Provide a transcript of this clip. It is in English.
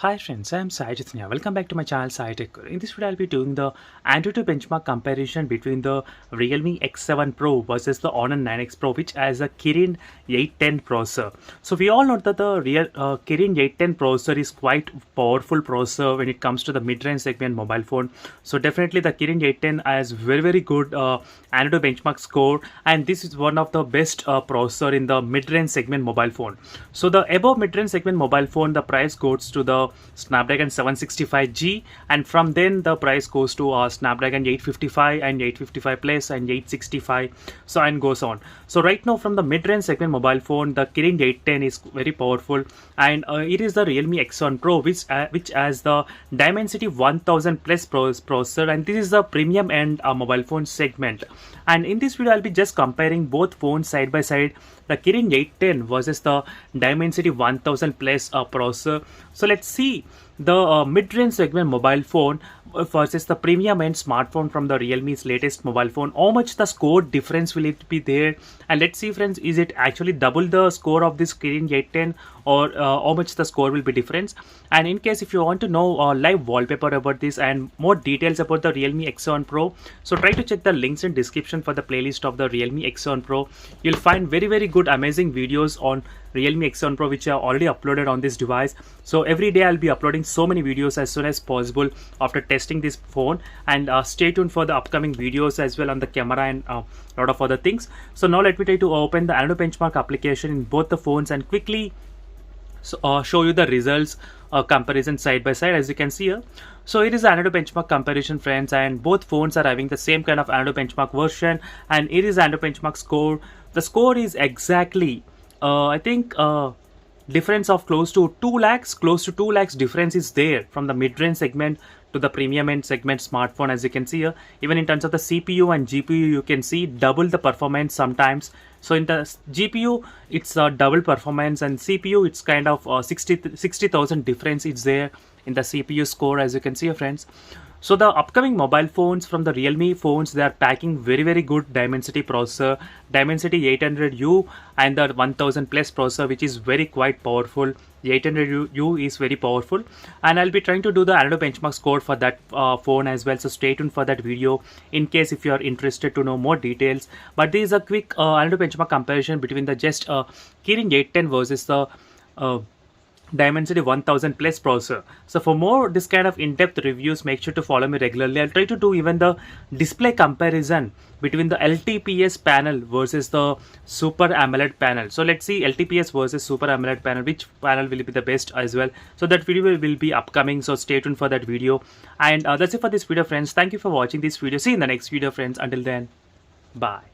Hi friends, I am Sai Chaitanya. Welcome back to my channel Sai Tech. In this video, I'll be doing the antutu benchmark comparison between the Realme X7 Pro versus the Honor 9X Pro, which has a Kirin 810 processor. So we all know that the Kirin 810 processor is quite powerful processor when it comes to the mid-range segment mobile phone. So definitely the Kirin 810 has very good antutu benchmark score, and this is one of the best processor in the mid-range segment mobile phone. So the above mid-range segment mobile phone, the price goes to the Snapdragon 765G, and from then the price goes to Snapdragon 855 and 855 plus and 865, so and goes on. So right now from the mid-range segment mobile phone, the Kirin 810 is very powerful, and it is the Realme X1 Pro which has the Dimensity 1000 plus processor, and this is the premium end mobile phone segment. And in this video I'll be just comparing both phones side by side, the Kirin 810 versus the Dimensity 1000 plus processor. So let's see the mid-range segment mobile phone versus the premium end smartphone from the Realme's latest mobile phone. How much the score difference will it be there? And let's see friends, is it actually double the score of this Kirin 810, or how much the score will be difference? And in case if you want to know live wallpaper about this and more details about the Realme X7 Pro, so try to check the links in description for the playlist of the Realme X7 Pro. You'll find very good amazing videos on Realme X7 Pro which I have already uploaded on this device. So every day I'll be uploading so many videos as soon as possible after testing this phone, and stay tuned for the upcoming videos as well on the camera and a lot of other things. So now let me try to open the antutu benchmark application in both the phones and quickly show you the results comparison side by side. As you can see here, so it is the antutu benchmark comparison friends, and both phones are having the same kind of antutu benchmark version, and it is antutu benchmark score. The score is exactly I think difference of close to 2 lakhs difference is there from the mid-range segment to the premium end segment smartphone. As you can see here, even in terms of the CPU and GPU, you can see double the performance sometimes. So in the GPU it's double performance, and CPU it's kind of 60,000 difference is there in the CPU score, as you can see here friends. So the upcoming mobile phones from the Realme phones, they are packing very good Dimensity processor, Dimensity 800U, and the 1000 plus processor, which is very quite powerful. The 800U is very powerful, and I'll be trying to do the antutu benchmark score for that phone as well. So stay tuned for that video in case if you are interested to know more details. But this is a quick antutu benchmark comparison between the just Kirin 810 versus the Dimensity 1000 plus processor. So for more this kind of in-depth reviews, make sure to follow me regularly. I'll try to do even the display comparison between the LTPS panel versus the Super AMOLED panel. So let's see LTPS versus Super AMOLED panel, which panel will be the best as well. So that video will be upcoming, so stay tuned for that video. And that's it for this video friends. Thank you for watching this video. See you in the next video friends. Until then, bye.